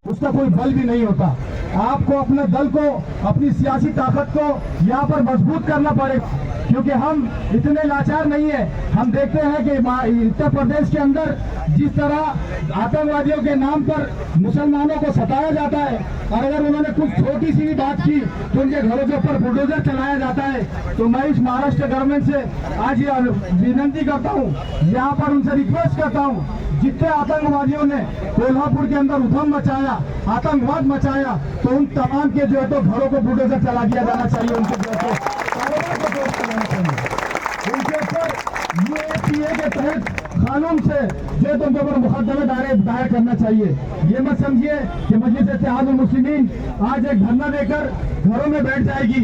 उसका कोई बल भी नहीं होता। आपको अपने दल को, अपनी सियासी ताकत को यहाँ पर मजबूत करना पड़ेगा, क्योंकि हम इतने लाचार नहीं है। हम देखते हैं कि उत्तर प्रदेश के अंदर जिस तरह आतंकवादियों के नाम पर मुसलमानों को सताया जाता है, और अगर उन्होंने कुछ छोटी सी भी बात की तो उनके घरों के ऊपर बुलडोजर चलाया जाता है। तो मैं इस महाराष्ट्र गवर्नमेंट से आज ये विनती करता हूँ, यहाँ पर उनसे रिक्वेस्ट करता हूँ, जितने आतंकवादियों ने कोल्हापुर के अंदर उधम मचाया, आतंकवाद मचाया, तो उन तमाम के जो है तो घरों को बुलडोजर चला दिया जाना चाहिए, उनके जो है कारोबार को क्लोज कराना चाहिए। उनके ऊपर यूएपीए के तहत कानून से जो है तो उनके ऊपर मुकदमे दायर करना चाहिए। ये मत समझिए कि मजलिस इत्तेहादुल मुस्लिमीन आज एक धरना देकर घरों में बैठ जाएगी।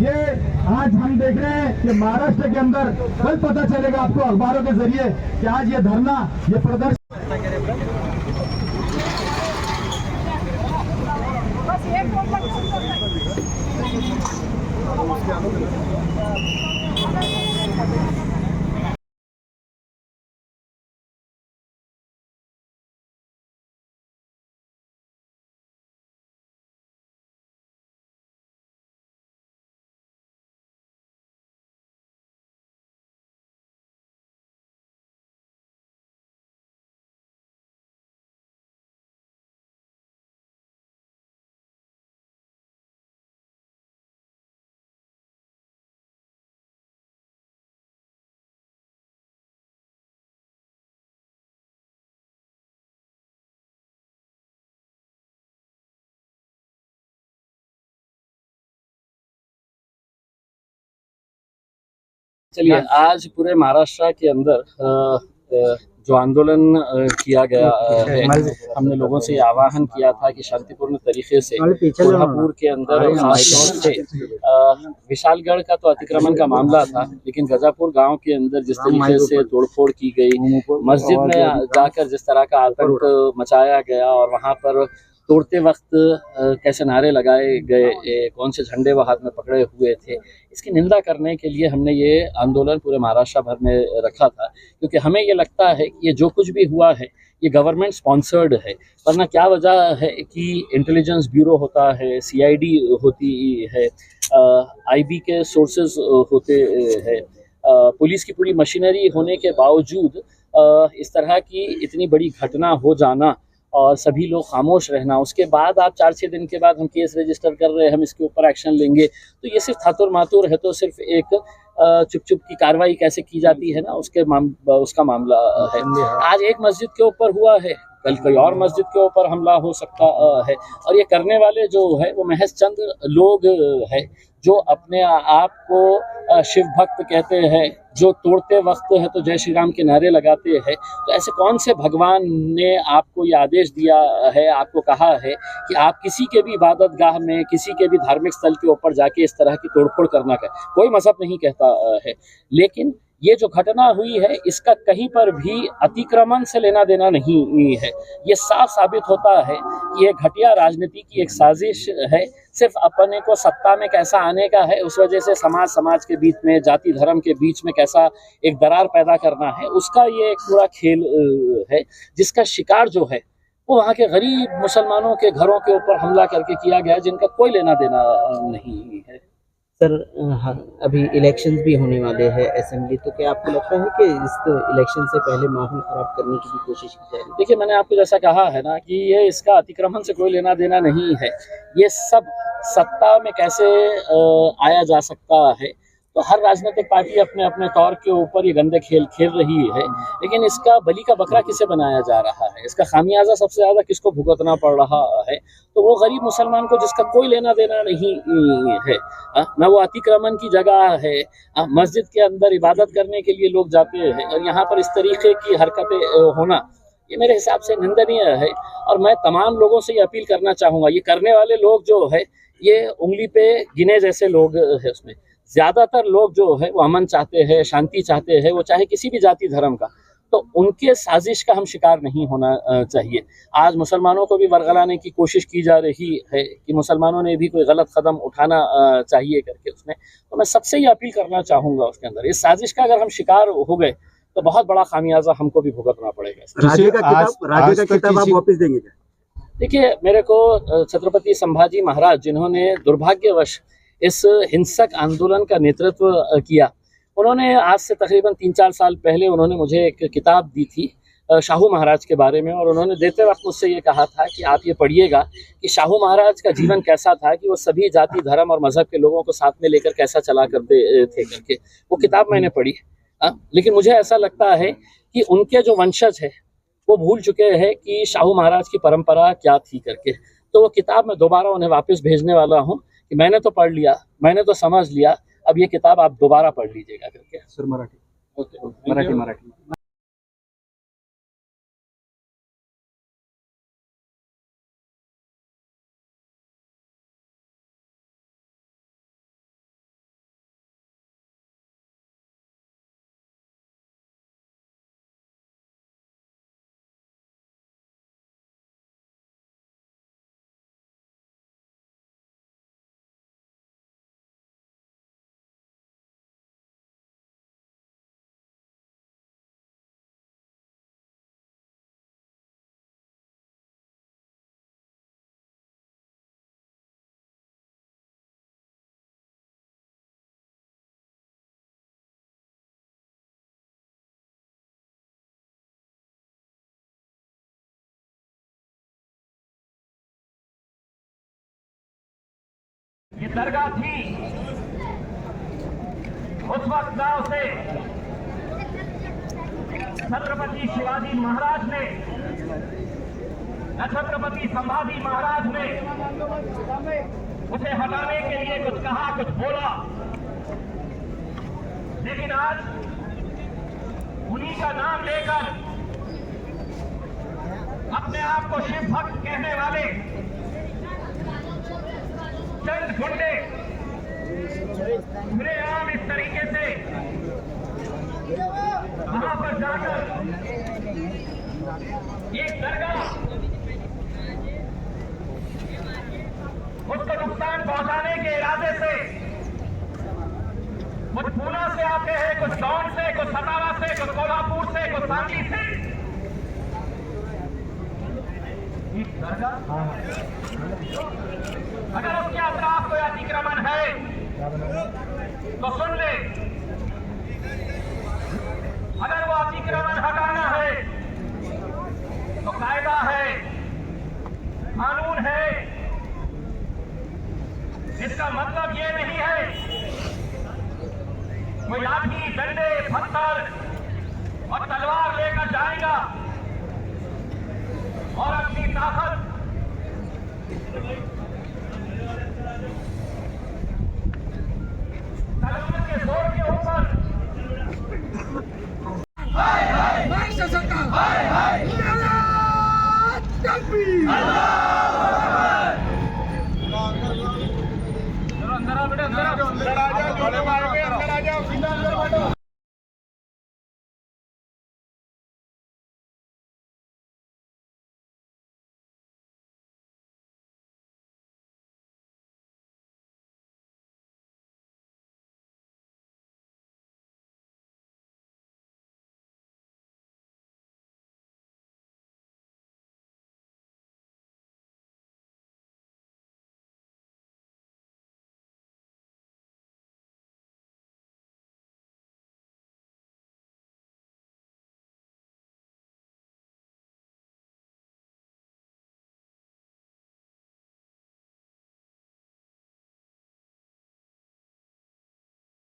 ये आज हम देख रहे हैं कि महाराष्ट्र के अंदर कल पता चलेगा आपको अखबारों के जरिए कि आज ये धरना, ये प्रदर्शन चलिए, आज पूरे महाराष्ट्र के अंदर जो आंदोलन किया गया है, हमने लोगों से आह्वान किया था कि शांतिपूर्ण तरीके से कोल्हापुर के अंदर खास तौर से विशालगढ़ का तो अतिक्रमण का मामला था, लेकिन गजापुर गांव के अंदर जिस तरीके से तोड़फोड़ की गई, मस्जिद में जाकर जिस तरह का आतंक मचाया गया और वहां पर तोड़ते वक्त कैसे नारे लगाए गए, कौन से झंडे वो हाथ में पकड़े हुए थे, इसकी निंदा करने के लिए हमने ये आंदोलन पूरे महाराष्ट्र भर में रखा था। क्योंकि हमें ये लगता है कि ये जो कुछ भी हुआ है ये गवर्नमेंट स्पॉन्सर्ड है, वरना क्या वजह है कि इंटेलिजेंस ब्यूरो होता है, सीआईडी होती है, आईबी के सोर्सेज होते हैं, पुलिस की पूरी मशीनरी होने के बावजूद इस तरह की इतनी बड़ी घटना हो जाना और सभी लोग खामोश रहना, उसके बाद आप 4-6 दिन के बाद हम केस रजिस्टर कर रहे हैं, हम इसके ऊपर एक्शन लेंगे, तो ये सिर्फ थातुर मातुर है। तो सिर्फ एक चुप चुप की कार्रवाई कैसे की जाती है ना, उसका मामला है। आज एक मस्जिद के ऊपर हुआ है, कल कोई और मस्जिद के ऊपर हमला हो सकता है, और ये करने वाले जो है वो महज चंद लोग हैं जो अपने आप को शिव भक्त कहते हैं, जो तोड़ते वक्त है तो जय श्री राम के नारे लगाते हैं। तो ऐसे कौन से भगवान ने आपको ये आदेश दिया है, आपको कहा है कि आप किसी के भी इबादत गाह में, किसी के भी धार्मिक स्थल के ऊपर जाके इस तरह की तोड़फोड़ करना है? कोई मजहब नहीं कहता है। लेकिन ये जो घटना हुई है इसका कहीं पर भी अतिक्रमण से लेना देना नहीं है। ये साफ साबित होता है कि ये घटिया राजनीति की एक साजिश है, सिर्फ अपने को सत्ता में कैसा आने का है, उस वजह से समाज के बीच में, जाति धर्म के बीच में कैसा एक दरार पैदा करना है, उसका ये एक पूरा खेल है, जिसका शिकार जो है वो वहाँ के गरीब मुसलमानों के घरों के ऊपर हमला करके किया गया, जिनका कोई लेना देना नहीं है। सर, अभी इलेक्शंस भी होने वाले हैं असेंबली, तो क्या आपको लगता है कि इस इलेक्शन से पहले माहौल खराब करने की भी कोशिश की जाएगी? देखिए, मैंने आपको जैसा कहा है ना कि ये इसका अतिक्रमण से कोई लेना देना नहीं है। ये सब सत्ता में कैसे आया जा सकता है, तो हर राजनीतिक पार्टी अपने अपने तौर के ऊपर ये गंदे खेल खेल रही है, लेकिन इसका बलि का बकरा किसे बनाया जा रहा है, इसका खामियाजा सबसे ज़्यादा किसको भुगतना पड़ रहा है? तो वो गरीब मुसलमान को, जिसका कोई लेना देना नहीं है ना, वो अतिक्रमण की जगह है। मस्जिद के अंदर इबादत करने के लिए लोग जाते हैं और यहाँ पर इस तरीके की हरकतें होना, ये मेरे हिसाब से निंदनीय है। और मैं तमाम लोगों से ये अपील करना चाहूँगा, ये करने वाले लोग जो है ये उंगली पे गिने जैसे लोग हैं। उसमें ज़्यादातर लोग जो है वो अमन चाहते हैं, शांति चाहते हैं, वो चाहे किसी भी जाति धर्म का तो उनके साजिश का हम शिकार नहीं होना चाहिए। आज मुसलमानों को भी वरगलाने की कोशिश की जा रही है कि मुसलमानों ने भी कोई गलत कदम उठाना चाहिए करके उसमें, तो मैं सबसे ये अपील करना चाहूँगा उसके अंदर इस साजिश का अगर हम शिकार हो गए तो बहुत बड़ा खामियाजा हमको भी भुगतना पड़ेगा। राज्य का खिताब आप वापस देंगे क्या? देखिए, मेरे को छत्रपति संभाजी महाराज जिन्होंने दुर्भाग्यवश इस हिंसक आंदोलन का नेतृत्व किया, उन्होंने आज से तकरीबन 3-4 साल पहले उन्होंने मुझे एक किताब दी थी शाहू महाराज के बारे में, और उन्होंने देते वक्त मुझसे ये कहा था कि आप ये पढ़िएगा कि शाहू महाराज का जीवन कैसा था, कि वो सभी जाति धर्म और मजहब के लोगों को साथ में लेकर कैसा चला करते थे करके। वो किताब मैंने पढ़ी, लेकिन मुझे ऐसा लगता है कि उनके जो वंशज है वो भूल चुके हैं कि शाहू महाराज की परंपरा क्या थी करके। तो वो किताब मैं दोबारा उन्हें वापस भेजने वाला हूँ कि मैंने तो पढ़ लिया, मैंने तो समझ लिया, अब ये किताब आप दोबारा पढ़ लीजिएगा करके। सर मराठी ओके, मराठी ये दरगाह थी उस वक्त गांव से छत्रपति शिवाजी महाराज ने, छत्रपति संभाजी महाराज ने उसे हटाने के लिए कुछ कहा, कुछ बोला, लेकिन आज उन्हीं का नाम लेकर अपने आप को शिव भक्त कहने वाले चंद गुंडे खुलेआम इस तरीके से वहां पर जाकर एक दरगाह उसको नुकसान पहुंचाने के इरादे से, कुछ पूना से आते हैं, कुछ दौड़ से, कुछ सतारा से, कुछ कोल्हापुर से, कुछ सांगली से, एक दरगाह अगर उसके अतराफ कोई अतिक्रमण है तो सुन ले, अगर वो अतिक्रमण हटाना है तो कायदा है, कानून है। इसका मतलब ये नहीं है कोई लाठी, डंडे, पत्थर और तलवार लेकर जाएगा और अपनी ताकत